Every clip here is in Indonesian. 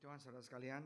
Tuhan, saudara sekalian,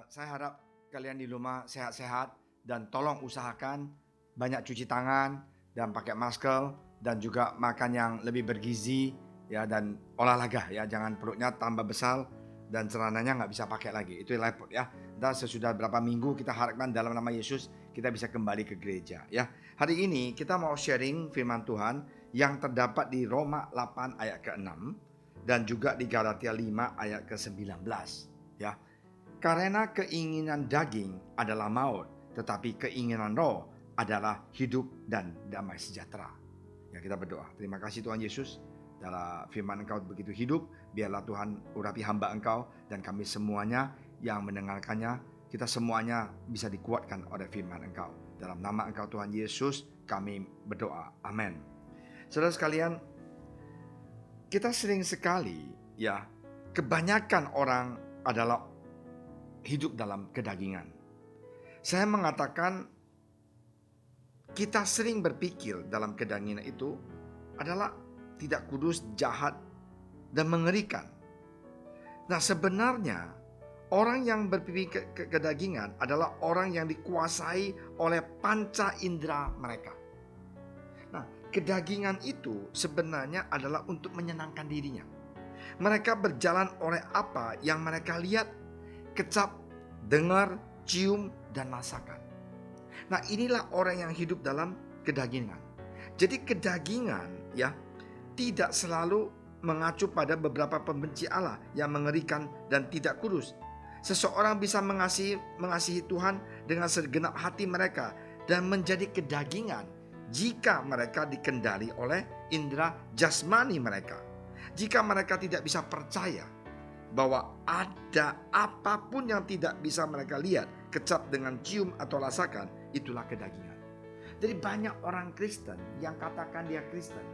saya harap kalian di rumah sehat-sehat dan tolong usahakan banyak cuci tangan dan pakai masker dan juga makan yang lebih bergizi ya, dan olahraga ya, jangan perutnya tambah besar dan celananya nggak bisa pakai lagi, itu repot ya. Dan sesudah berapa minggu kita harapkan dalam nama Yesus kita bisa kembali ke gereja ya. Hari ini kita mau sharing firman Tuhan yang terdapat di Roma 8 ayat ke-6 dan juga di Galatia 5 ayat ke-19 ya. Karena keinginan daging adalah maut, tetapi keinginan roh adalah hidup dan damai sejahtera. Ya, kita berdoa. Terima kasih Tuhan Yesus, dalam firman Engkau begitu hidup. Biarlah Tuhan urapi hamba Engkau dan kami semuanya yang mendengarkannya. Kita semuanya bisa dikuatkan oleh firman Engkau. Dalam nama Engkau Tuhan Yesus kami berdoa. Amin. Saudara sekalian, kita sering sekali ya, kebanyakan orang adalah hidup dalam kedagingan. Saya mengatakan kita sering berpikir dalam kedagingan itu adalah tidak kudus, jahat, dan mengerikan. Nah, sebenarnya orang yang berpikir kedagingan adalah orang yang dikuasai oleh panca indera mereka. Nah, kedagingan itu sebenarnya adalah untuk menyenangkan dirinya. Mereka berjalan oleh apa yang mereka lihat, kecap, dengar, cium, dan rasakan. Nah, inilah orang yang hidup dalam kedagingan. Jadi kedagingan ya tidak selalu mengacu pada beberapa pembenci Allah yang mengerikan dan tidak kudus. Seseorang bisa mengasihi Tuhan dengan segenap hati mereka dan menjadi kedagingan jika mereka dikendali oleh indera jasmani mereka. Jika mereka tidak bisa percaya bahwa ada apapun yang tidak bisa mereka lihat, kecap dengan cium atau rasakan, itulah kedagingan. Jadi banyak orang Kristen yang katakan dia Kristen,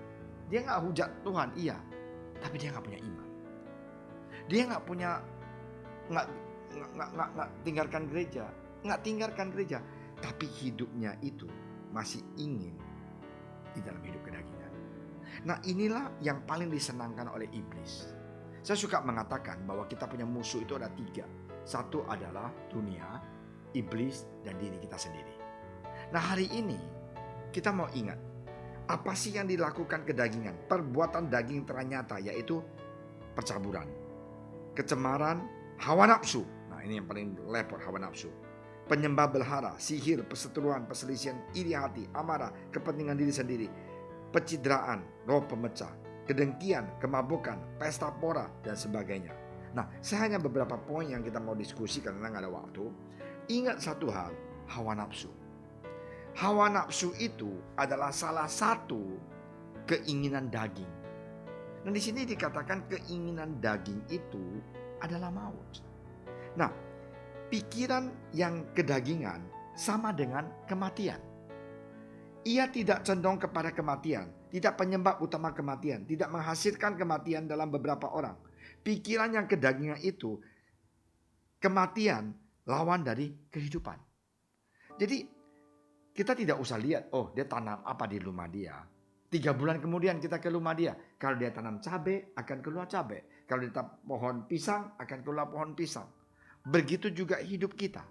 dia nggak hujat Tuhan, iya, tapi dia nggak punya iman. Dia nggak tinggalkan gereja, tapi hidupnya itu masih ingin di dalam hidup kedagingan. Nah, inilah yang paling disenangkan oleh iblis. Saya suka mengatakan bahwa kita punya musuh itu ada 3. Satu adalah dunia, iblis, dan diri kita sendiri. Nah, hari ini kita mau ingat, apa sih yang dilakukan kedagingan? Perbuatan daging ternyata yaitu percaburan, kecemaran, hawa nafsu. Nah, ini yang paling repot, hawa nafsu. Penyembah berhala, sihir, perseteruan, perselisihan, iri hati, amarah, kepentingan diri sendiri, pencitraan, roh pemecah, kedengkian, kemabukan, pesta pora, dan sebagainya. Nah, saya hanya beberapa poin yang kita mau diskusi karena nggak ada waktu. Ingat satu hal, hawa nafsu. Hawa nafsu itu adalah salah satu keinginan daging. Nah, di sini dikatakan keinginan daging itu adalah maut. Nah, pikiran yang kedagingan sama dengan kematian. Ia tidak condong kepada kematian, tidak penyebab utama kematian, tidak menghasilkan kematian dalam beberapa orang. Pikiran yang kedagingan itu, kematian lawan dari kehidupan. Jadi kita tidak usah lihat, oh dia tanam apa di rumah dia. 3 bulan kemudian kita ke rumah dia. Kalau dia tanam cabai, akan keluar cabai. Kalau dia tanam pohon pisang, akan keluar pohon pisang. Begitu juga hidup kita.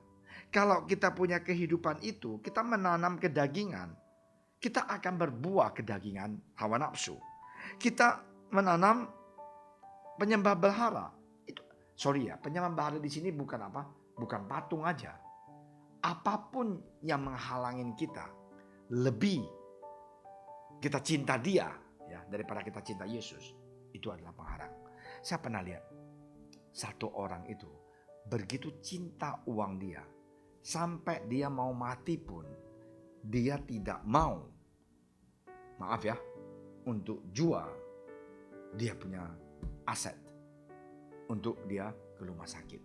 Kalau kita punya kehidupan itu, kita menanam kedagingan, kita akan berbuah kedagingan, hawa nafsu. Kita menanam penyembah berhala. Penyembah berhala di sini bukan apa? Bukan patung aja. Apapun yang menghalangin kita, lebih kita cinta dia ya daripada kita cinta Yesus, itu adalah penghalang. Saya pernah lihat satu orang itu begitu cinta uang dia, sampai dia mau mati pun dia tidak mau, maaf ya, untuk jual dia punya aset untuk dia ke rumah sakit.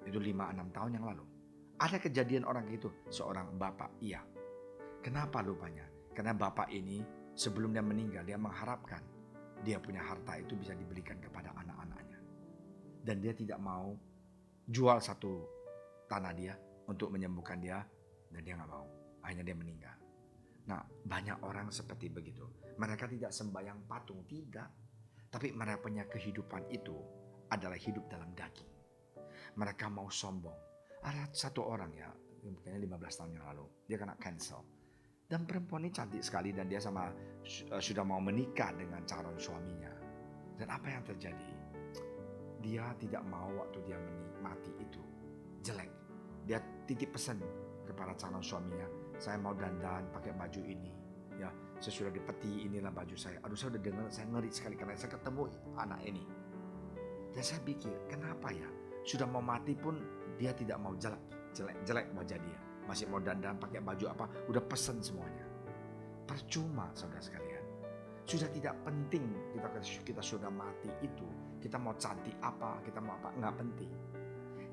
Itu 5-6 tahun yang lalu. Ada kejadian orang itu, seorang bapak, iya. Kenapa lupanya? Karena bapak ini sebelum dia meninggal, dia mengharapkan dia punya harta itu bisa diberikan kepada anak-anaknya. Dan dia tidak mau jual satu tanah dia untuk menyembuhkan dia, dan dia gak mau. Akhirnya dia meninggal. Nah, banyak orang seperti begitu. Mereka tidak sembahyang patung, tidak. Tapi mereka punya kehidupan itu adalah hidup dalam daging. mereka mau sombong. Ada satu orang ya, kayaknya 15 tahun yang lalu, dia kena cancel. Dan perempuan ini cantik sekali dan dia sudah mau menikah dengan calon suaminya. Dan apa yang terjadi? Dia tidak mau waktu dia menikmati itu jelek. Dia titip pesan kepada calon suaminya, saya mau dandan pakai baju ini. Ya, saya sudah dipeti, inilah baju saya. Aduh, saya udah dengar, saya ngeri sekali karena saya ketemu anak ini. Dan saya pikir, kenapa ya? Sudah mau mati pun dia tidak mau jelek wajah dia. Masih mau dandan pakai baju apa, udah pesen semuanya. Percuma saudara sekalian. Sudah tidak penting kita sudah mati itu. Kita mau cantik apa, kita mau apa, nggak penting.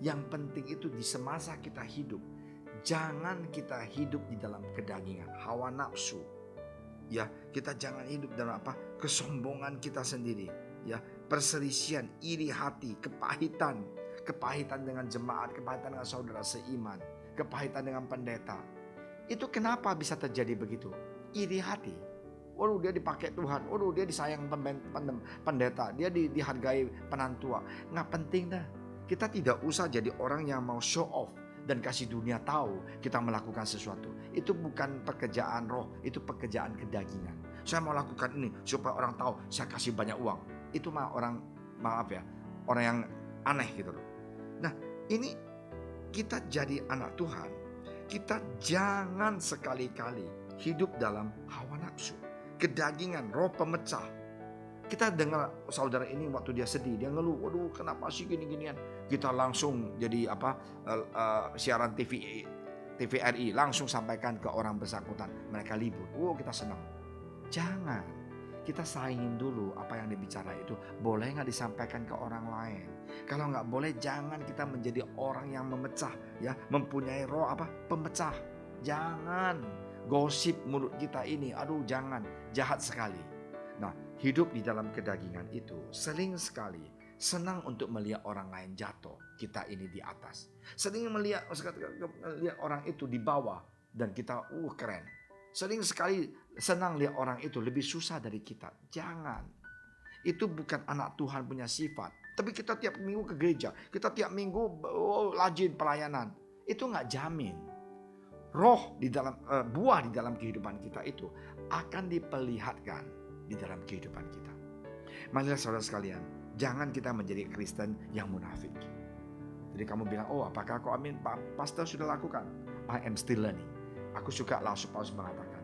Yang penting itu di semasa kita hidup, jangan kita hidup di dalam kedagingan, hawa nafsu. Ya, kita jangan hidup dalam apa? Kesombongan kita sendiri. Ya, perselisihan, iri hati, kepahitan dengan jemaat, kepahitan dengan saudara seiman, kepahitan dengan pendeta. Itu kenapa bisa terjadi begitu? Iri hati. Waduh, dia dipakai Tuhan. Waduh, dia disayang pendeta. Dia dihargai penantua. Nggak penting dah. Kita tidak usah jadi orang yang mau show off dan kasih dunia tahu kita melakukan sesuatu. Itu bukan pekerjaan roh, itu pekerjaan kedagingan. Saya mau lakukan ini supaya orang tahu saya kasih banyak uang. Itu mah orang yang aneh gitu loh. Nah, ini kita jadi anak Tuhan, kita jangan sekali-kali hidup dalam hawa nafsu, kedagingan, roh pemecah. Kita dengar saudara ini waktu dia sedih, dia ngeluh, waduh kenapa sih gini-ginian. Kita langsung jadi siaran TVRI, langsung sampaikan ke orang bersangkutan, mereka libur. Kita senang. Jangan, kita saingin dulu apa yang dibicara itu. Boleh nggak disampaikan ke orang lain? Kalau nggak boleh, jangan kita menjadi orang yang memecah, ya, mempunyai roh pemecah. Jangan gosip mulut kita ini, aduh jangan, jahat sekali. Nah, hidup di dalam kedagingan itu sering sekali senang untuk melihat orang lain jatuh, kita ini di atas. Sering melihat orang itu di bawah dan kita keren. Sering sekali senang lihat orang itu lebih susah dari kita. Jangan. Itu bukan anak Tuhan punya sifat. Tapi kita tiap minggu ke gereja, kita tiap minggu rajin pelayanan. Itu nggak jamin. Roh di dalam buah di dalam kehidupan kita itu akan diperlihatkan di dalam kehidupan kita. Marilah saudara sekalian, jangan kita menjadi Kristen yang munafik. Jadi kamu bilang, apakah kau amin? Pastor sudah lakukan. I am still learning. Aku suka Rasul Paulus mengatakan,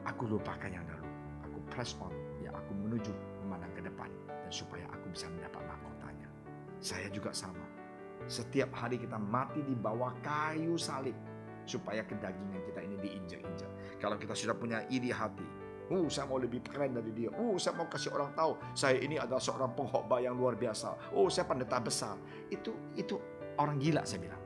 aku lupakan yang dahulu, aku press on, ya aku menuju memandang ke depan, dan supaya aku bisa mendapat mahkotanya. Saya juga sama. Setiap hari kita mati di bawah kayu salib, supaya kedagingan kita ini diinjak-injak. Kalau kita sudah punya iri hati, saya mau lebih keren dari dia. Saya mau kasih orang tahu, saya ini adalah seorang pengkhotbah yang luar biasa. Saya pendeta besar. Itu orang gila, saya bilang.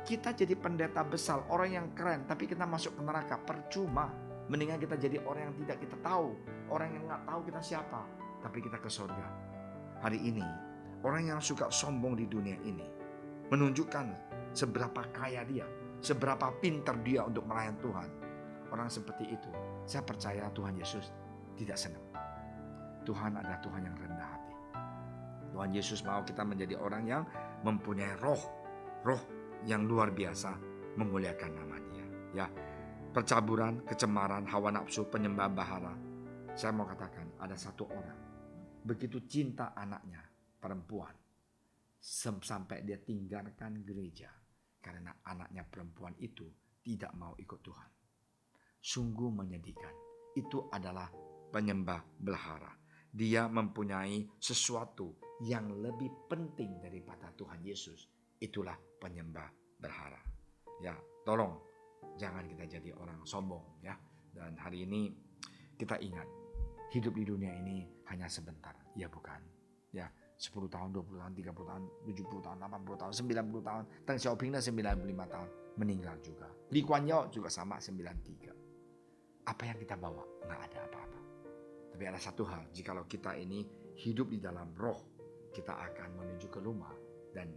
Kita jadi pendeta besar, orang yang keren, tapi kita masuk ke neraka, percuma. Mendingan kita jadi orang yang tidak kita tahu, orang yang nggak tahu kita siapa, tapi kita ke surga. Hari ini, orang yang suka sombong di dunia ini menunjukkan seberapa kaya dia, seberapa pintar dia untuk melayani Tuhan. Orang seperti itu, saya percaya Tuhan Yesus tidak senang. Tuhan adalah Tuhan yang rendah hati. Tuhan Yesus mau kita menjadi orang yang mempunyai roh yang luar biasa, memuliakan nama Dia. Ya, percaburan, kecemaran, hawa nafsu, penyembah bahara. Saya mau katakan, ada satu orang begitu cinta anaknya perempuan sampai dia tinggalkan gereja karena anaknya perempuan itu tidak mau ikut Tuhan. Sungguh menyedihkan. Itu adalah penyembah belahara. Dia mempunyai sesuatu yang lebih penting daripada Tuhan Yesus. Itulah penyembah berhala. Ya, tolong jangan kita jadi orang sombong, ya. Dan hari ini kita ingat, hidup di dunia ini hanya sebentar, ya bukan? Ya, 10 tahun, 20 tahun, 30 tahun, 70 tahun, 80 tahun, 90 tahun. Deng Xiaoping 95 tahun, meninggal juga. Lee Kuan Yew juga sama, 93. Apa yang kita bawa? Nggak ada apa-apa. Tapi ada satu hal, jikalau kita ini hidup di dalam roh, kita akan menuju ke rumah, dan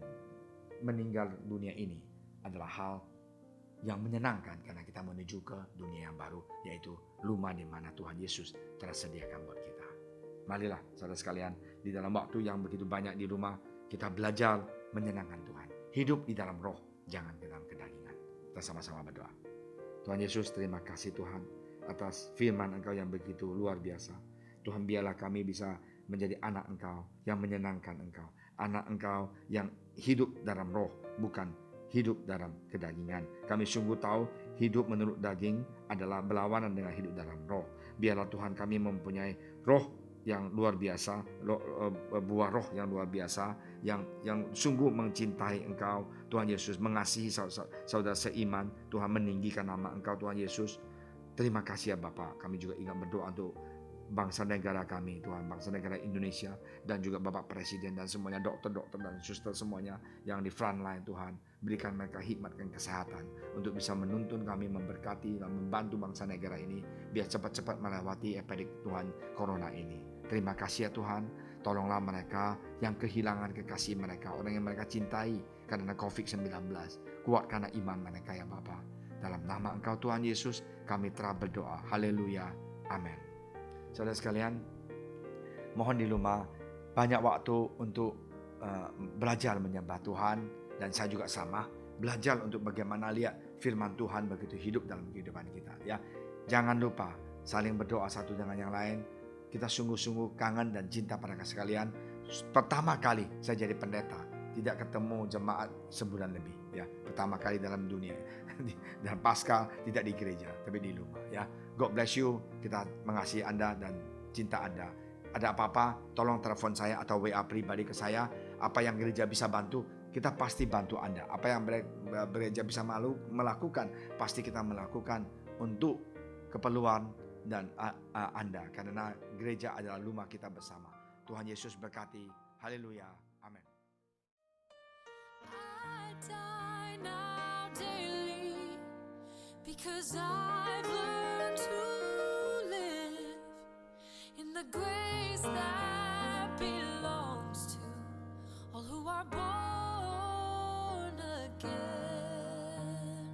meninggal dunia ini adalah hal yang menyenangkan karena kita menuju ke dunia yang baru, yaitu rumah di mana Tuhan Yesus telah sediakan buat kita. Marilah saudara sekalian, di dalam waktu yang begitu banyak di rumah, kita belajar menyenangkan Tuhan. hidup di dalam roh, jangan di dalam kedagingan. Kita sama-sama berdoa. Tuhan Yesus, terima kasih Tuhan atas firman Engkau yang begitu luar biasa. Tuhan, biarlah kami bisa menjadi anak Engkau yang menyenangkan Engkau. Anak Engkau yang hidup dalam roh, bukan hidup dalam kedagingan. Kami sungguh tahu hidup menurut daging adalah berlawanan dengan hidup dalam roh. Biarlah Tuhan kami mempunyai roh yang luar biasa, buah roh yang luar biasa, yang sungguh mencintai Engkau Tuhan Yesus, mengasihi saudara seiman. Tuhan, meninggikan nama Engkau Tuhan Yesus. Terima kasih ya Bapak. Kami juga ingat berdoa untuk bangsa negara kami Tuhan, bangsa negara Indonesia, dan juga Bapak Presiden dan semuanya, dokter-dokter dan suster semuanya yang di front line Tuhan. Berikan mereka hikmat dan kesehatan untuk bisa menuntun kami, memberkati dan membantu bangsa negara ini biar cepat-cepat melewati epidemik Tuhan Corona ini. Terima kasih ya Tuhan, tolonglah mereka yang kehilangan kekasih mereka, orang yang mereka cintai karena COVID-19. Kuatkanlah iman mereka ya Bapa. Dalam nama Engkau Tuhan Yesus, kami telah berdoa. Haleluya. Amin. Saudara sekalian, mohon di rumah banyak waktu untuk belajar menyembah Tuhan, dan saya juga sama, belajar untuk bagaimana lihat firman Tuhan begitu hidup dalam kehidupan kita ya. Jangan lupa saling berdoa satu dengan yang lain. Kita sungguh-sungguh kangen dan cinta pada sekalian. Pertama kali saya jadi pendeta, tidak ketemu jemaat sebulan lebih ya. Pertama kali dalam dunia. Dan Paskah tidak di gereja tapi di rumah ya. God bless you. Kita mengasihi Anda dan cinta Anda. Ada apa-apa tolong telepon saya atau WA pribadi ke saya. Apa yang gereja bisa bantu, kita pasti bantu Anda. Apa yang gereja bisa melakukan, pasti kita melakukan untuk keperluan dan Anda, karena gereja adalah rumah kita bersama. Tuhan Yesus berkati. Haleluya. Amin. I die now daily because I've learned to live in the grace that belongs to all who are born again.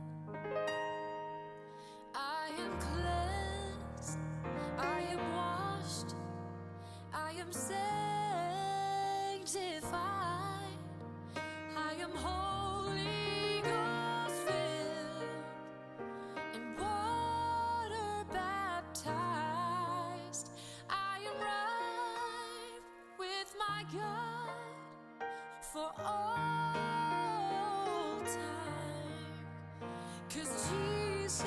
I am cleansed, I am washed, I am sanctified, I am Holy Ghost filled and water baptized. I am right with my God for all time, 'cause Jesus